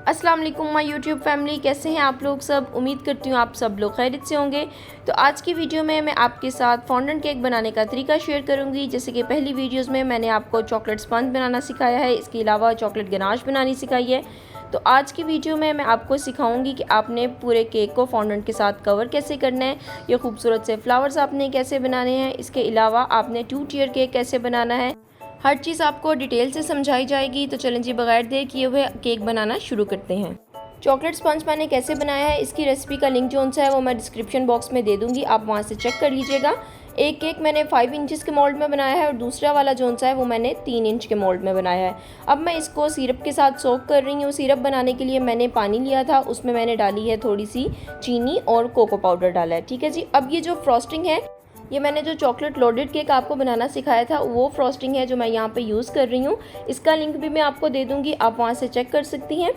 अस्सलाम वालेकुम my YouTube family, कैसे हैं आप लोग सब। उम्मीद करती हूँ आप सब लोग खैरियत से होंगे। तो आज की वीडियो में मैं आपके साथ फॉन्डेंट केक बनाने का तरीका शेयर करूँगी। जैसे कि पहली वीडियोस में मैंने आपको चॉकलेट स्पंज बनाना सिखाया है, इसके अलावा चॉकलेट गनाश बनानी सिखाई है। तो आज की वीडियो में मैं आपको सिखाऊंगी कि आपने पूरे केक को फॉन्डेंट के साथ कवर कैसे करना है, ये खूबसूरत से फ्लावर्स आपने कैसे बनाने हैं, इसके अलावा आपने 2 टियर केक कैसे बनाना है। हर चीज़ आपको डिटेल से समझाई जाएगी। तो चलें जी, बगैर देर किए हुए केक बनाना शुरू करते हैं। चॉकलेट स्पंज मैंने कैसे बनाया है, इसकी रेसिपी का लिंक जो सा है वो मैं डिस्क्रिप्शन बॉक्स में दे दूँगी, आप वहाँ से चेक कर लीजिएगा। एक केक मैंने 5 इंचज़ के मोल्ड में बनाया है और दूसरा वाला जो सा है वो मैंने 3 इंच के मोल्ड में बनाया है। अब मैं इसको सिरप के साथ सोक कर रही हूँ। सिरप बनाने के लिए मैंने पानी लिया था, उसमें मैंने डाली है थोड़ी सी चीनी और कोको पाउडर डाला है। ठीक है जी। अब ये जो फ्रॉस्टिंग है, ये मैंने जो चॉकलेट लोडेड केक आपको बनाना सिखाया था वो फ्रॉस्टिंग है जो मैं यहाँ पे यूज़ कर रही हूँ। इसका लिंक भी मैं आपको दे दूँगी, आप वहाँ से चेक कर सकती हैं।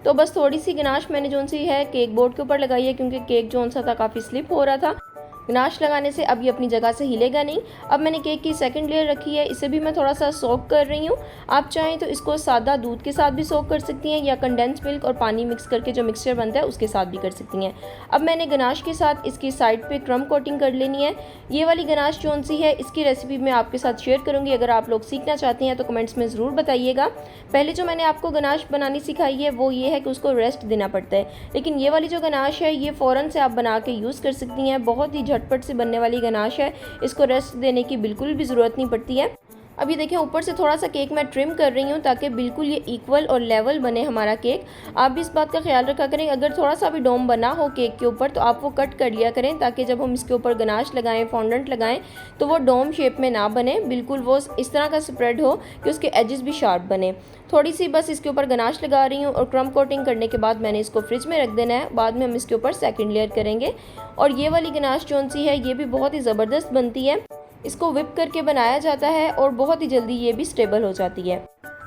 तो बस थोड़ी सी गनाश मैंने जो सी है केक बोर्ड के ऊपर लगाई है, क्योंकि केक जो सा था काफ़ी स्लिप हो रहा था। गनाश लगाने से अब ये अपनी जगह से हिलेगा नहीं। अब मैंने केक की सेकंड लेयर रखी है, इसे भी मैं थोड़ा सा सोक कर रही हूँ। आप चाहें तो इसको सादा दूध के साथ भी सोक कर सकती हैं, या कंडेंस मिल्क और पानी मिक्स करके जो मिक्सचर बनता है उसके साथ भी कर सकती हैं। अब मैंने गनाश के साथ इसकी साइड पे क्रम कोटिंग कर लेनी है। ये वाली गनाश जो सी है इसकी रेसिपी मैं आपके साथ शेयर करूँगी। अगर आप लोग सीखना चाहते हैं तो कमेंट्स में ज़रूर बताइएगा। पहले जो मैंने आपको गनाश बनानी सिखाई है वो ये है कि उसको रेस्ट देना पड़ता है, लेकिन ये वाली जो गनाश है ये फ़ौरन से आप बना के यूज़ कर सकती हैं। बहुत ही झटपट से बनने वाली गनाश है, इसको रेस्ट देने की बिल्कुल भी ज़रूरत नहीं पड़ती है। अब ये देखें, ऊपर से थोड़ा सा केक मैं ट्रिम कर रही हूँ ताकि बिल्कुल ये इक्वल और लेवल बने हमारा केक। आप भी इस बात का ख्याल रखा करें, अगर थोड़ा सा भी डोम बना हो केक के ऊपर तो आप वो कट कर लिया करें, ताकि जब हम इसके ऊपर गनाश लगाएं, फॉन्डेंट लगाएं, तो वो डोम शेप में ना बने, बिल्कुल वो इस तरह का स्प्रेड हो कि उसके एजेस भी शार्प बने। थोड़ी सी बस इसके ऊपर गनाश लगा रही हूँ और क्रम कोटिंग करने के बाद मैंने इसको फ्रिज में रख देना है। बाद में हम इसके ऊपर सेकेंड लेयर करेंगे। और ये वाली गनाश जो सी है ये भी बहुत ही ज़बरदस्त बनती है। इसको विप करके बनाया जाता है और बहुत ही जल्दी ये भी स्टेबल हो जाती है।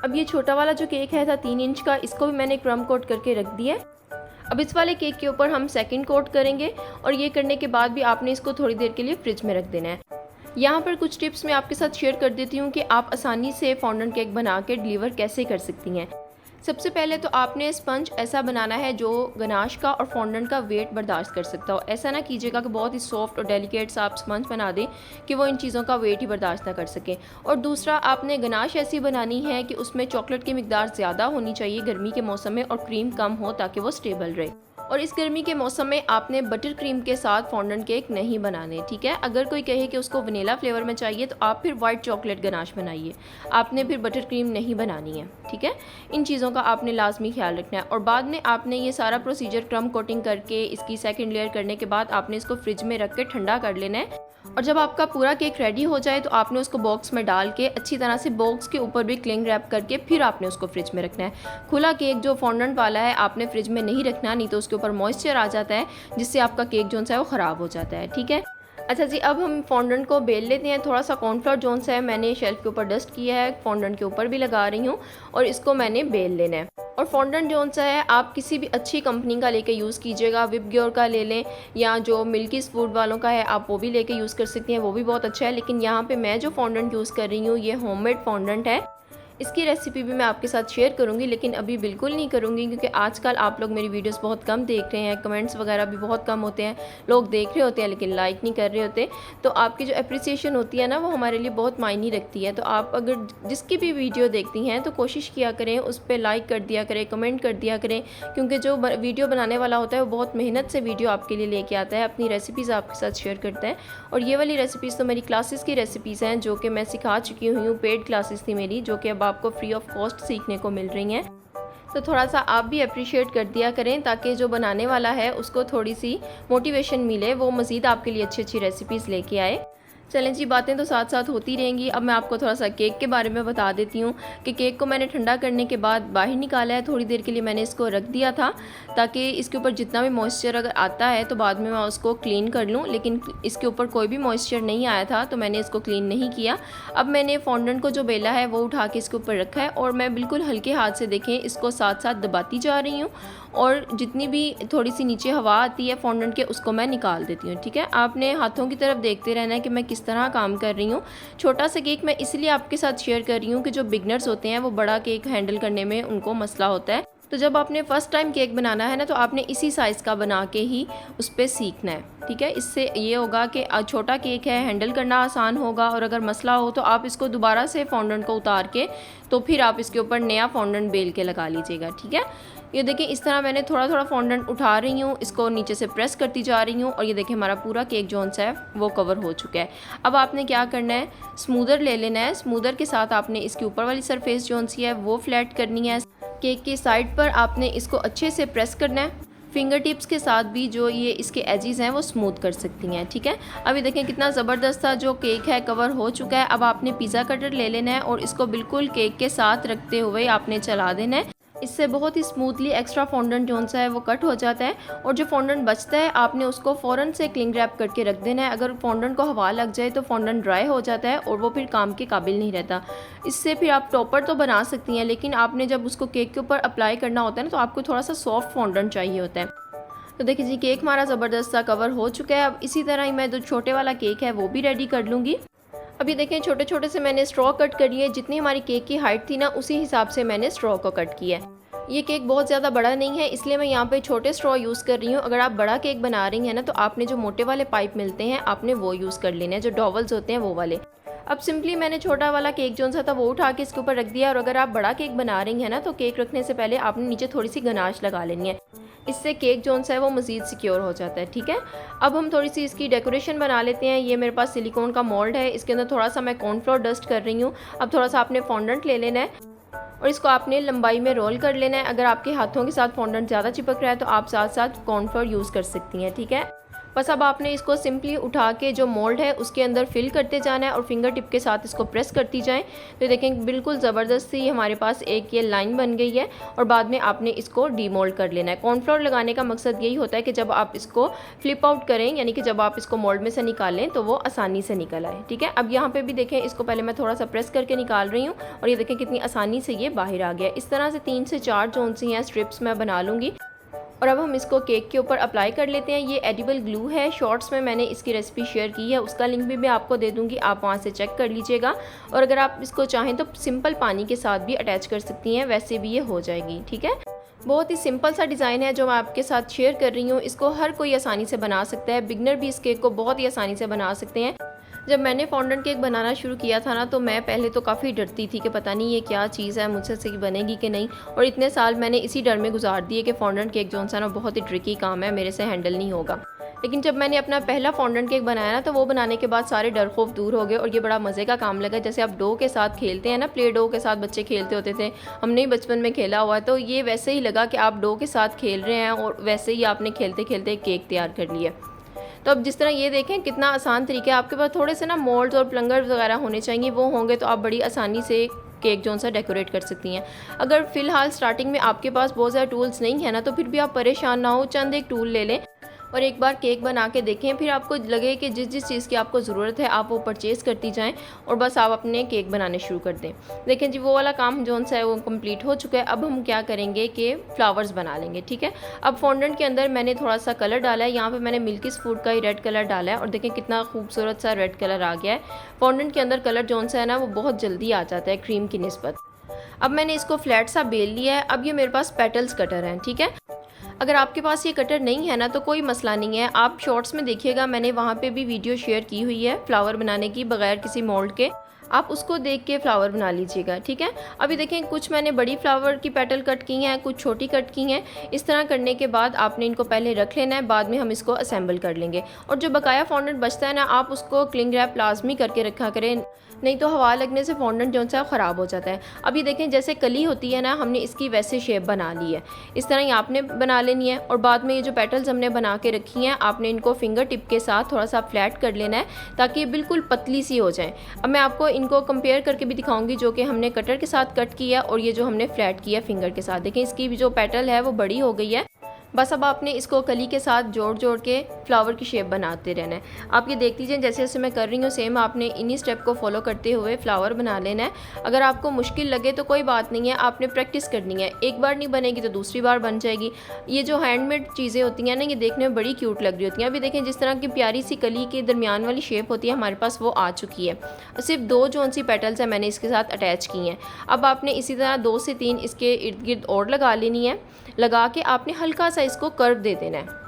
अब ये छोटा वाला जो केक है था 3 इंच का, इसको भी मैंने क्रम कोट करके रख दिया। अब इस वाले केक के ऊपर हम सेकंड कोट करेंगे और ये करने के बाद भी आपने इसको थोड़ी देर के लिए फ्रिज में रख देना है। यहाँ पर कुछ टिप्स मैं आपके साथ शेयर कर देती हूँ कि आप आसानी से फॉन्डेंट केक बना के डिलीवर कैसे कर सकती हैं। सबसे पहले तो आपने स्पंज ऐसा बनाना है जो गनाश का और फॉन्डेंट का वेट बर्दाश्त कर सकता हो। ऐसा ना कीजिएगा कि बहुत ही सॉफ्ट और डेलिकेट सा आप स्पंज बना दें कि वो इन चीज़ों का वेट ही बर्दाश्त ना कर सके। और दूसरा, आपने गनाश ऐसी बनानी है कि उसमें चॉकलेट की मिकदार ज़्यादा होनी चाहिए गर्मी के मौसम में, और क्रीम कम हो ताकि वो स्टेबल रहे। और इस गर्मी के मौसम में आपने बटर क्रीम के साथ फॉन्डेंट केक नहीं बनाने, ठीक है। अगर कोई कहे कि उसको वनीला फ्लेवर में चाहिए तो आप फिर वाइट चॉकलेट गनाश बनाइए, आपने फिर बटर क्रीम नहीं बनानी है, ठीक है। इन चीज़ों का आपने लाजमी ख्याल रखना है। और बाद में आपने ये सारा प्रोसीजर क्रम कोटिंग करके इसकी सेकंड लेयर करने के बाद आपने इसको फ्रिज में रख के ठंडा कर लेना है। और जब आपका पूरा केक रेडी हो जाए तो आपने उसको बॉक्स में डाल के अच्छी तरह से बॉक्स के ऊपर भी क्लिंग रैप करके फिर आपने उसको फ्रिज में रखना है। खुला केक जो फॉन्डेंट वाला है आपने फ्रिज में नहीं रखना, नहीं तो उसके ऊपर मॉइस्चर आ जाता है जिससे आपका केक जो है वो ख़राब हो जाता है, ठीक है। अच्छा जी, अब हम फॉन्डेंट को बेल लेते हैं। थोड़ा सा कॉर्नफ्लोर जो सा है मैंने शेल्फ के ऊपर डस्ट किया है, फॉन्डेंट के ऊपर भी लगा रही हूँ और इसको मैंने बेल लेना है। और फॉन्डेंट जो सा है आप किसी भी अच्छी कंपनी का लेके यूज़ कीजिएगा, विप ग्योर का ले लें या जो मिल्कीज़ फूड वालों का है आप वो भी लेके यूज़ कर सकती हैं, वो भी बहुत अच्छा है। लेकिन यहाँ पे मैं जो फॉन्डेंट यूज़ कर रही हूँ ये होममेड फॉन्डेंट है। इसकी रेसिपी भी मैं आपके साथ शेयर करूंगी, लेकिन अभी बिल्कुल नहीं करूंगी क्योंकि आजकल आप लोग मेरी वीडियोस बहुत कम देख रहे हैं, कमेंट्स वगैरह भी बहुत कम होते हैं, लोग देख रहे होते हैं लेकिन लाइक नहीं कर रहे होते। तो आपकी जो अप्रिसिएशन होती है ना वो हमारे लिए बहुत मायने रखती है। तो आप अगर जिसकी भी वीडियो देखती हैं तो कोशिश किया करें उस पर लाइक कर दिया करें, कमेंट कर दिया करें, क्योंकि जो वीडियो बनाने वाला होता है वो बहुत मेहनत से वीडियो आपके लिए लेके आता है, अपनी रेसिपीज़ आपके साथ शेयर करता है। और ये वाली रेसिपीज़ तो मेरी क्लासेस की रेसिपीज़ हैं जो कि मैं सिखा चुकी हुई हूँ, पेड क्लासेस थी मेरी, जो कि अब आपको फ्री ऑफ कॉस्ट सीखने को मिल रही हैं। तो थोड़ा सा आप भी अप्रिशिएट कर दिया करें ताकि जो बनाने वाला है उसको थोड़ी सी मोटिवेशन मिले, वो मज़ीद आपके लिए अच्छी अच्छी रेसिपीज़ लेके आए। चलें जी, बातें तो साथ साथ होती रहेंगी। अब मैं आपको थोड़ा सा केक के बारे में बता देती हूँ कि केक को मैंने ठंडा करने के बाद बाहर निकाला है। थोड़ी देर के लिए मैंने इसको रख दिया था ताकि इसके ऊपर जितना भी मॉइस्चर अगर आता है तो बाद में मैं उसको क्लीन कर लूँ, लेकिन इसके ऊपर कोई भी मॉइस्चर नहीं आया था तो मैंने इसको क्लीन नहीं किया। अब मैंने फॉन्डेंट को जो बेला है वो उठा के इसके ऊपर रखा है और मैं बिल्कुल हल्के हाथ से देखें इसको साथ साथ दबाती जा रही हूँ और जितनी भी थोड़ी सी नीचे हवा आती है फॉन्डेंट के उसको मैं निकाल देती हूँ, ठीक है। आपने हाथों की तरफ देखते रहना है कि मैं किस तरह काम कर रही हूँ। छोटा सा केक मैं इसलिए आपके साथ शेयर कर रही हूँ कि जो बिगनर्स होते हैं वो बड़ा केक हैंडल करने में उनको मसला होता है। तो जब आपने फ़र्स्ट टाइम केक बनाना है ना, तो आपने इसी साइज़ का बना के ही उस पर सीखना है, ठीक है। इससे ये होगा कि छोटा केक है, हैंडल करना आसान होगा, और अगर मसला हो तो आप इसको दोबारा से फॉन्डेंट को उतार के तो फिर आप इसके ऊपर नया फॉन्डेंट बेल के लगा लीजिएगा, ठीक है। ये देखिए इस तरह मैंने थोड़ा थोड़ा फॉन्डेंट उठा रही हूँ, इसको नीचे से प्रेस करती जा रही हूँ, और ये देखिए हमारा पूरा केक जो सा है वो कवर हो चुका है। अब आपने क्या करना है, स्मूदर ले लेना है। स्मूदर के साथ आपने इसके ऊपर वाली सरफेस जो सी है वो फ्लैट करनी है। केक की साइड पर आपने इसको अच्छे से प्रेस करना है। फिंगर टिप्स के साथ भी जो ये इसके एजेस हैं वो स्मूथ कर सकती हैं, ठीक है। अभी देखें कितना ज़बरदस्त सा जो केक है कवर हो चुका है। अब आपने पिज़्ज़ा कटर ले लेना है और इसको बिल्कुल केक के साथ रखते हुए आपने चला देना है। इससे बहुत ही स्मूथली एक्स्ट्रा फॉन्डेंट जो सा है वो कट हो जाता है, और जो फॉन्डेंट बचता है आपने उसको फ़ौरन से क्लिंग रैप करके रख देना है। अगर फॉन्डेंट को हवा लग जाए तो फॉन्डेंट ड्राई हो जाता है और वो फिर काम के काबिल नहीं रहता। इससे फिर आप टॉपर तो बना सकती हैं, लेकिन आपने जब उसको केक के ऊपर अप्लाई करना होता है ना, तो आपको थोड़ा सा सॉफ्ट फॉन्डेंट चाहिए होता है। तो देखिए जी केक हमारा ज़बरदस्त सा कवर हो चुका है। अब इसी तरह ही मैं जो छोटे वाला केक है वो भी रेडी कर लूँगी। अभी देखें छोटे छोटे से मैंने स्ट्रॉ कट करी है, जितनी हमारी केक की हाइट थी ना उसी हिसाब से मैंने स्ट्रॉ को कट किया है। ये केक बहुत ज़्यादा बड़ा नहीं है, इसलिए मैं यहाँ पे छोटे स्ट्रॉ यूज़ कर रही हूँ। अगर आप बड़ा केक बना रही हैं ना, तो आपने जो मोटे वाले पाइप मिलते हैं आपने वो यूज़ कर लेने हैं, जो डॉवल्स होते हैं वो वाले। अब सिंपली मैंने छोटा वाला केक जो सा था वो उठा के इसके ऊपर रख दिया। और अगर आप बड़ा केक बना रही हैं ना, तो केक रखने से पहले आपने नीचे थोड़ी सी गनाश लगा लेनी है। इससे केक जो सा है वो मज़ीद सिक्योर हो जाता है, ठीक है। अब हम थोड़ी सी इसकी डेकोरेशन बना लेते हैं। ये मेरे पास सिलिकॉन का मोल्ड है, इसके अंदर थोड़ा सा मैं कॉर्नफ्लोर डस्ट कर रही हूँ। अब थोड़ा सा आपने फॉन्डेंट ले लेना है और इसको आपने लंबाई में रोल कर लेना है। अगर आपके हाथों के साथ फॉन्डेंट ज़्यादा चिपक रहा है तो आप साथ साथ कॉर्नफ्लोर यूज़ कर सकती हैं, ठीक है। बस अब आपने इसको सिंपली उठा के जो मोल्ड है उसके अंदर फिल करते जाना है और फिंगर टिप के साथ इसको प्रेस करती जाएं। तो देखें बिल्कुल ज़बरदस्त सी हमारे पास एक ये लाइन बन गई है, और बाद में आपने इसको डीमोल्ड कर लेना है। कॉर्नफ्लोर लगाने का मकसद यही होता है कि जब आप इसको फ्लिप आउट करें, यानी कि जब आप इसको मोल्ड में से निकालें तो वो आसानी से निकल आए, ठीक है। अब यहाँ पर भी देखें, इसको पहले मैं थोड़ा सा प्रेस करके निकाल रही हूँ, और ये देखें कितनी आसानी से ये बाहर आ गया। इस तरह से 3 से 4 जोन सी हैं स्ट्रिप्स मैं बना लूँगी। और अब हम इसको केक के ऊपर अप्लाई कर लेते हैं। ये एडिबल ग्लू है, शॉर्ट्स में मैंने इसकी रेसिपी शेयर की है, उसका लिंक भी मैं आपको दे दूंगी, आप वहाँ से चेक कर लीजिएगा। और अगर आप इसको चाहें तो सिंपल पानी के साथ भी अटैच कर सकती हैं, वैसे भी ये हो जाएगी, ठीक है। बहुत ही सिंपल सा डिज़ाइन है जो मैं आपके साथ शेयर कर रही हूँ। इसको हर कोई आसानी से बना सकता है, बिगनर भी इस केक को बहुत ही आसानी से बना सकते हैं। जब मैंने फॉन्डेंट केक बनाना शुरू किया था ना, तो मैं पहले तो काफ़ी डरती थी कि पता नहीं ये क्या चीज़ है, मुझसे से बनेगी कि नहीं। और इतने साल मैंने इसी डर में गुजार दिए कि फॉन्डेंट केक जो सा ना बहुत ही ट्रिकी काम है, मेरे से हैंडल नहीं होगा। लेकिन जब मैंने अपना पहला फॉन्डेंट केक बनाया ना, तो वो बनाने के बाद सारे डर खौफ दूर हो गए और ये बड़ा मज़े का काम लगा। जैसे आप डो के साथ खेलते हैं ना, प्ले डो के साथ बच्चे खेलते होते थे, हमने ही बचपन में खेला हुआ है, तो ये वैसे ही लगा कि आप डो के साथ खेल रहे हैं और वैसे ही आपने खेलते खेलते केक तैयार कर लिया। तो अब जिस तरह ये देखें कितना आसान तरीका है। आपके पास थोड़े से ना मोल्ड्स और प्लंगर वगैरह होने चाहिए, वो होंगे तो आप बड़ी आसानी से केक जो सा डेकोरेट कर सकती हैं। अगर फ़िलहाल स्टार्टिंग में आपके पास बहुत ज़्यादा टूल्स नहीं है ना, तो फिर भी आप परेशान ना हो, चंद एक टूल ले लें और एक बार केक बना के देखें। फिर आपको लगे कि जिस जिस चीज़ की आपको ज़रूरत है आप वो परचेज़ करती जाएं और बस आप अपने केक बनाने शुरू कर दें। देखें जी वो वाला काम जो सा है वो कंप्लीट हो चुका है। अब हम क्या करेंगे कि फ्लावर्स बना लेंगे, ठीक है। अब फॉन्डेंट के अंदर मैंने थोड़ा सा कलर डाला है, यहाँ पे मैंने मिल्कीज़ फूड का ही रेड कलर डाला है और देखें कितना खूबसूरत सा रेड कलर आ गया है। फॉन्डेंट के अंदर कलर जो सा है ना वो बहुत जल्दी आ जाता है क्रीम की निस्बत। अब मैंने इसको फ्लैट सा बेल लिया है। अब ये मेरे पास पेटल्स कटर हैं, ठीक है। अगर आपके पास ये कटर नहीं है ना तो कोई मसला नहीं है, आप शॉर्ट्स में देखिएगा, मैंने वहाँ पे भी वीडियो शेयर की हुई है फ्लावर बनाने की बगैर किसी मोल्ड के, आप उसको देख के फ्लावर बना लीजिएगा, ठीक है। अभी देखें कुछ मैंने बड़ी फ्लावर की पेटल कट की हैं, कुछ छोटी कट की हैं। इस तरह करने के बाद आपने इनको पहले रख लेना है, बाद में हम इसको असेंबल कर लेंगे। और जो बकाया फॉन्डेंट बचता है ना, आप उसको क्लिंग रैप लाजमी करके रखा करें, नहीं तो हवा लगने से फॉन्डेंट जो सा ख़राब हो जाता है। अभी देखें जैसे कली होती है ना, हमने इसकी वैसे शेप बना ली है, इस तरह ही आपने बना लेनी है। और बाद में ये जो पेटल्स हमने बना के रखी हैं, आपने इनको फिंगर टिप के साथ थोड़ा सा फ्लैट कर लेना है ताकि ये बिल्कुल पतली सी हो जाए। अब मैं आपको इनको कंपेयर करके भी दिखाऊंगी, जो कि हमने कटर के साथ कट किया और ये जो हमने फ्लैट किया फिंगर के साथ। देखें इसकी भी जो पेटल है वो बड़ी हो गई है, बस अब आपने इसको कली के साथ जोड़ जोड़ के फ्लावर की शेप बनाते रहना है। आप ये देख लीजिए जैसे जैसे मैं कर रही हूँ सेम आपने इन्हीं स्टेप को फॉलो करते हुए फ्लावर बना लेना है। अगर आपको मुश्किल लगे तो कोई बात नहीं है, आपने प्रैक्टिस करनी है। एक बार नहीं बनेगी तो दूसरी बार बन जाएगी। ये जो हैंडमेड चीज़ें होती हैं ना, ये देखने में बड़ी क्यूट लग रही होती हैं। अभी देखें जिस तरह की प्यारी सी कली के दरमियान वाली शेप होती है हमारे पास वो आ चुकी है। सिर्फ 2 जो सी पेटल्स हैं मैंने इसके साथ अटैच की हैं। अब आपने इसी तरह 2 से 3 इसके इर्द गिर्द और लगा लेनी है। लगा के आपने हल्का सा इसको कर्व दे देना है।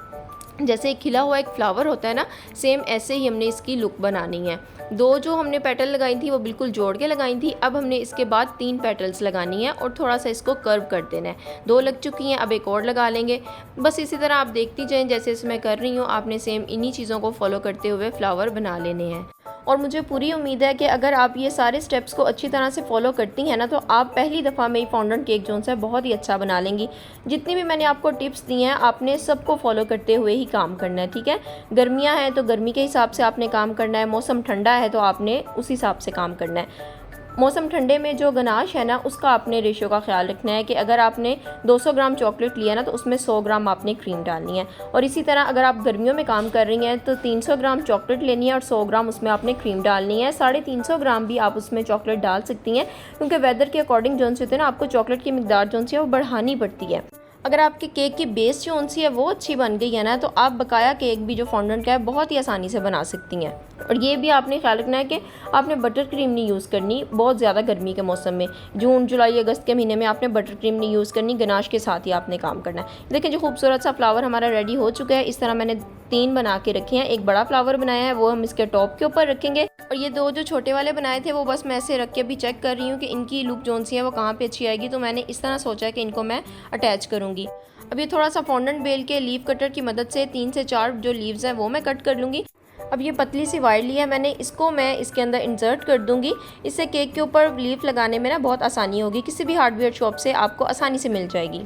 जैसे एक खिला हुआ एक फ्लावर होता है ना, सेम ऐसे ही हमने इसकी लुक बनानी है। 2 जो हमने पेटल लगाई थी वो बिल्कुल जोड़ के लगाई थी। अब हमने इसके बाद 3 पेटल्स लगानी है और थोड़ा सा इसको कर्व कर देना है। 2 लग चुकी हैं, अब एक और लगा लेंगे। बस इसी तरह आप देखती जाएं जैसे जैसे मैं कर रही हूँ, आपने सेम इन्हीं चीज़ों को फॉलो करते हुए फ्लावर बना लेने हैं। और मुझे पूरी उम्मीद है कि अगर आप ये सारे स्टेप्स को अच्छी तरह से फॉलो करती हैं ना, तो आप पहली दफ़ा में ही फॉन्डेंट केक जो है बहुत ही अच्छा बना लेंगी। जितनी भी मैंने आपको टिप्स दी हैं आपने सबको फॉलो करते हुए ही काम करना है, ठीक है। गर्मियाँ हैं तो गर्मी के हिसाब से आपने काम करना है, मौसम ठंडा है तो आपने उस हिसाब से काम करना है। मौसम ठंडे में जो गनाश है ना, उसका आपने रेशियो का ख्याल रखना है कि अगर आपने 200 ग्राम चॉकलेट लिया ना तो उसमें 100 ग्राम आपने क्रीम डालनी है। और इसी तरह अगर आप गर्मियों में काम कर रही हैं तो 300 ग्राम चॉकलेट लेनी है और 100 ग्राम उसमें आपने क्रीम डालनी है। 350 ग्राम भी आप उसमें चॉकलेट डाल सकती हैं, क्योंकि वेदर के अकॉर्डिंग जो से होते हैं ना, आपको चॉकलेट की मिकदार जो है वो बढ़ानी पड़ती है। अगर आपके केक की बेस जो सी है वो अच्छी बन गई है ना, तो आप बकाया केक भी जो फॉन्डेंट का है बहुत ही आसानी से बना सकती हैं। और ये भी आपने ख्याल रखना है कि आपने बटर क्रीम नहीं यूज़ करनी बहुत ज़्यादा गर्मी के मौसम में। जून जुलाई अगस्त के महीने में आपने बटर क्रीम नहीं यूज़ करनी, गनाश के साथ ही आपने काम करना है। देखिए जो खूबसूरत सा फ्लावर हमारा रेडी हो चुका है। इस तरह मैंने 3 बना के रखे हैं। एक बड़ा फ्लावर बनाया है वो हम इसके टॉप के ऊपर रखेंगे, और ये 2 जो छोटे वाले बनाए थे वो बस मैं ऐसे रख के अभी चेक कर रही हूँ कि इनकी लुक जो सी है वो कहाँ पे अच्छी आएगी। तो मैंने इस तरह सोचा है कि इनको मैं अटैच करूँगी। अब ये थोड़ा सा फॉन्डेंट बेल के लीफ कटर की मदद से 3 से 4 जो लीव्स हैं वो मैं कट कर लूँगी। अब ये पतली सी वायर ली है मैंने, इसको मैं इसके अंदर इंसर्ट कर दूँगी। इससे केक के ऊपर लीफ लगाने में ना बहुत आसानी होगी, किसी भी हार्डवेयर शॉप से आपको आसानी से मिल जाएगी।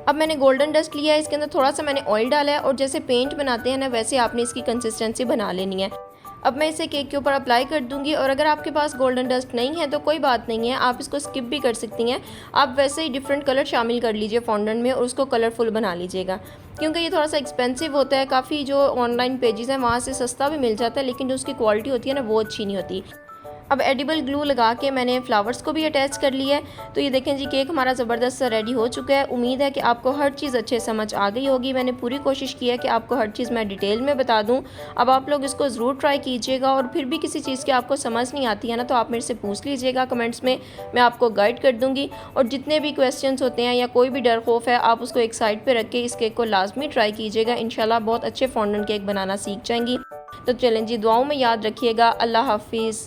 अब मैंने गोल्डन डस्ट लिया है, इसके अंदर थोड़ा सा मैंने ऑयल डाला है, और जैसे पेंट बनाते हैं ना वैसे आपने इसकी कंसिस्टेंसी बना लेनी है। अब मैं इसे केक के ऊपर अप्लाई कर दूंगी। और अगर आपके पास गोल्डन डस्ट नहीं है तो कोई बात नहीं है, आप इसको स्किप भी कर सकती हैं। आप वैसे ही डिफरेंट कलर शामिल कर लीजिए फॉन्डेंट में और उसको कलरफुल बना लीजिएगा, क्योंकि ये थोड़ा सा एक्सपेंसिव होता है। काफ़ी जो ऑनलाइन पेजेस हैं वहाँ से सस्ता भी मिल जाता है, लेकिन जो उसकी क्वालिटी होती है ना वो अच्छी नहीं होती। अब एडिबल ग्लू लगा के मैंने फ्लावर्स को भी अटैच कर लिया है। तो ये देखें जी केक हमारा ज़बरदस्त सा रेडी हो चुका है। उम्मीद है कि आपको हर चीज़ अच्छे समझ आ गई होगी। मैंने पूरी कोशिश की है कि आपको हर चीज़ मैं डिटेल में बता दूं। अब आप लोग इसको ज़रूर ट्राई कीजिएगा, और फिर भी किसी चीज़ की आपको समझ नहीं आती है ना तो आप मेरे से पूछ लीजिएगा कमेंट्स में, मैं आपको गाइड कर दूँगी। और जितने भी क्वेश्चन होते हैं या कोई भी डर खौफ है आप उसको एक साइड पर रख के इस केक को लाजमी ट्राई कीजिएगा। इंशाल्लाह बहुत अच्छे फॉन्डेंट केक बनाना सीख जाएंगी। तो चलें जी, दुआओं में याद रखिएगा। अल्लाह हाफिज़।